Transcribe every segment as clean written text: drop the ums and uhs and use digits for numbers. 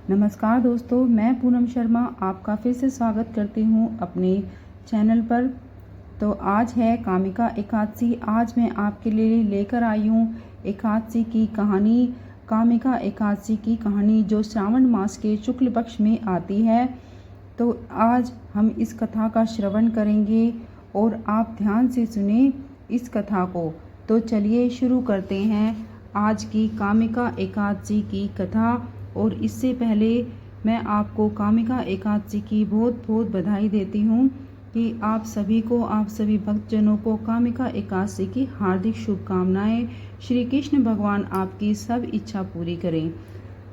नमस्कार दोस्तों, मैं पूनम शर्मा आपका फिर से स्वागत करती हूँ अपने चैनल पर। तो आज है कामिका एकादशी। आज मैं आपके लिए लेकर आई हूँ एकादशी की कहानी, कामिका एकादशी की कहानी जो श्रावण मास के शुक्ल पक्ष में आती है। तो आज हम इस कथा का श्रवण करेंगे और आप ध्यान से सुने इस कथा को। तो चलिए शुरू करते हैं आज की कामिका एकादशी की कथा। और इससे पहले मैं आपको कामिका एकादशी की बहुत बहुत बधाई देती हूँ कि आप सभी भक्तजनों को कामिका एकादशी की हार्दिक शुभकामनाएं। श्री कृष्ण भगवान आपकी सब इच्छा पूरी करें।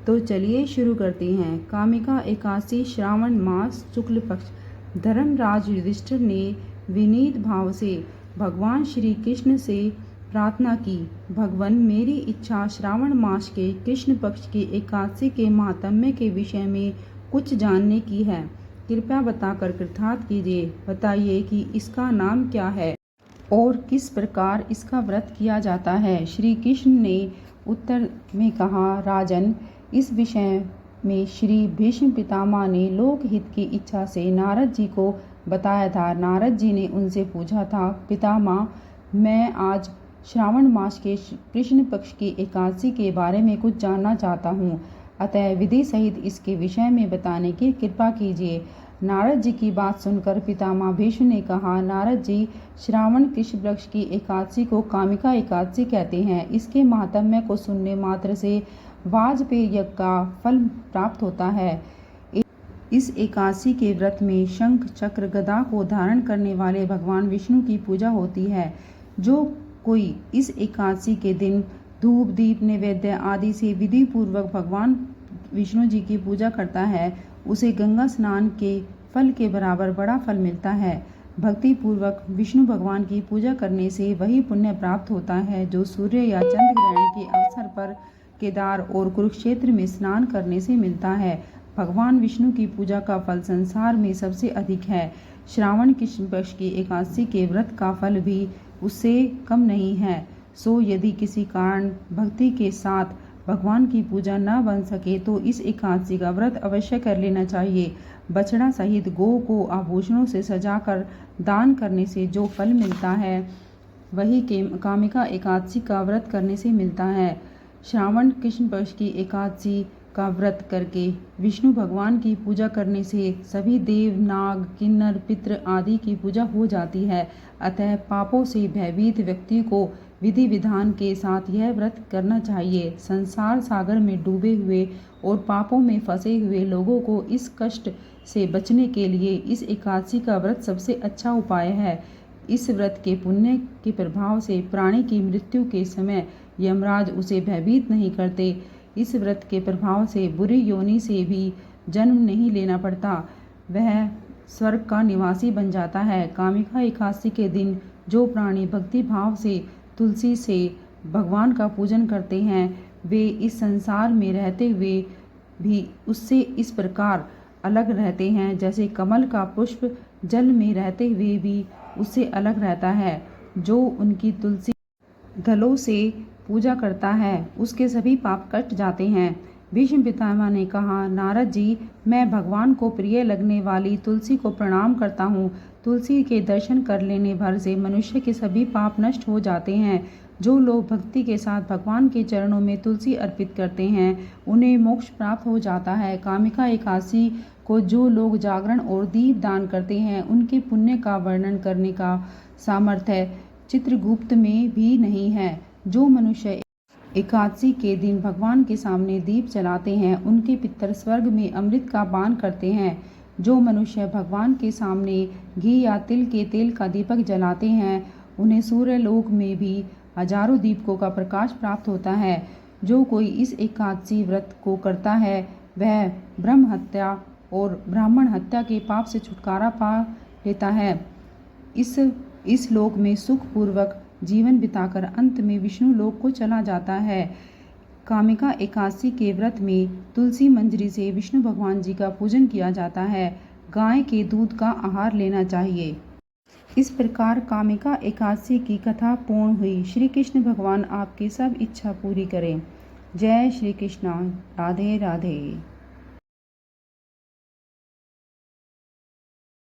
तो चलिए शुरू करते हैं। कामिका एकादशी श्रावण मास शुक्ल पक्ष। धर्मराज युधिष्ठिर ने विनीत भाव से भगवान श्री कृष्ण से प्रार्थना की, भगवान मेरी इच्छा श्रावण मास के कृष्ण पक्ष की एकादशी के महात्म्य के विषय में कुछ जानने की है। कृपया बताकर कृतार्थ कीजिए। बताइए कि इसका नाम क्या है और किस प्रकार इसका व्रत किया जाता है। श्री कृष्ण ने उत्तर में कहा, राजन, इस विषय में श्री भीष्म पितामह ने लोकहित की इच्छा से नारद जी को बताया था। नारद जी ने उनसे पूछा था, पितामह, मैं आज श्रावण मास के कृष्ण पक्ष की एकादशी के बारे में कुछ जानना चाहता हूँ, अतः विधि सहित इसके विषय में बताने की कृपा कीजिए। नारद जी की बात सुनकर पितामह भीष्म ने कहा, नारद जी, श्रावण कृष्ण पक्ष की एकादशी को कामिका एकादशी कहते हैं। इसके महात्म्य को सुनने मात्र से वाजपेय यज्ञ का फल प्राप्त होता है। इस एकादशी के व्रत में शंख चक्र गदा को धारण करने वाले भगवान विष्णु की पूजा होती है। जो कोई इस एकादशी के दिन धूप दीप नैवेद्य आदि से विधि पूर्वक भगवान विष्णु जी की पूजा करता है, उसे गंगा स्नान के फल के बराबर बड़ा फल मिलता है। भक्ति पूर्वक विष्णु भगवान की पूजा करने से वही पुण्य प्राप्त होता है जो सूर्य या चंद्र ग्रहण के अवसर पर केदार और कुरुक्षेत्र में स्नान करने से मिलता है। भगवान विष्णु की पूजा का फल संसार में सबसे अधिक है। श्रावण कृष्ण पक्ष की एकादशी के व्रत का फल भी उससे कम नहीं है। सो यदि किसी कारण भक्ति के साथ भगवान की पूजा न बन सके तो इस एकादशी का व्रत अवश्य कर लेना चाहिए। बछड़ा सहित गौ को आभूषणों से सजाकर दान करने से जो फल मिलता है वही कामिका एकादशी का व्रत करने से मिलता है। श्रावण कृष्ण पक्ष की एकादशी का व्रत करके विष्णु भगवान की पूजा करने से सभी देव नाग किन्नर पितृ आदि की पूजा हो जाती है। अतः पापों से भयभीत व्यक्ति को विधि विधान के साथ यह व्रत करना चाहिए। संसार सागर में डूबे हुए और पापों में फंसे हुए लोगों को इस कष्ट से बचने के लिए इस एकादशी का व्रत सबसे अच्छा उपाय है। इस व्रत के पुण्य के प्रभाव से प्राणी की मृत्यु के समय यमराज उसे भयभीत नहीं करते। इस व्रत के प्रभाव से बुरी योनि से भी जन्म नहीं लेना पड़ता, वह स्वर्ग का निवासी बन जाता है। कामिका एकादशी के दिन जो प्राणी भक्ति भाव से तुलसी से भगवान का पूजन करते हैं, वे इस संसार में रहते हुए भी उससे इस प्रकार अलग रहते हैं जैसे कमल का पुष्प जल में रहते हुए भी उससे अलग रहता है। जो उनकी तुलसी दलों से पूजा करता है उसके सभी पाप कट जाते हैं। भीष्म पितामह ने कहा, नारद जी, मैं भगवान को प्रिय लगने वाली तुलसी को प्रणाम करता हूँ। तुलसी के दर्शन कर लेने भर से मनुष्य के सभी पाप नष्ट हो जाते हैं। जो लोग भक्ति के साथ भगवान के चरणों में तुलसी अर्पित करते हैं उन्हें मोक्ष प्राप्त हो जाता है। कामिका एकादशी को जो लोग जागरण और दीप दान करते हैं उनके पुण्य का वर्णन करने का सामर्थ्य चित्रगुप्त में भी नहीं है। जो मनुष्य एकादशी के दिन भगवान के सामने दीप जलाते हैं उनके पितर स्वर्ग में अमृत का पान करते हैं। जो मनुष्य भगवान के सामने घी या तिल के तेल का दीपक जलाते हैं उन्हें सूर्य लोक में भी हजारों दीपकों का प्रकाश प्राप्त होता है। जो कोई इस एकादशी व्रत को करता है वह ब्रह्म हत्या और ब्राह्मण हत्या के पाप से छुटकारा पा लेता है। इस लोक में सुख पूर्वक जीवन बिताकर अंत में विष्णु लोक को चला जाता है। कामिका एकादशी के व्रत में तुलसी मंजरी से विष्णु भगवान जी का पूजन किया जाता है। गाय के दूध का आहार लेना चाहिए। इस प्रकार कामिका एकादशी की कथा पूर्ण हुई। श्री कृष्ण भगवान आपकी सब इच्छा पूरी करें। जय श्री कृष्ण। राधे राधे।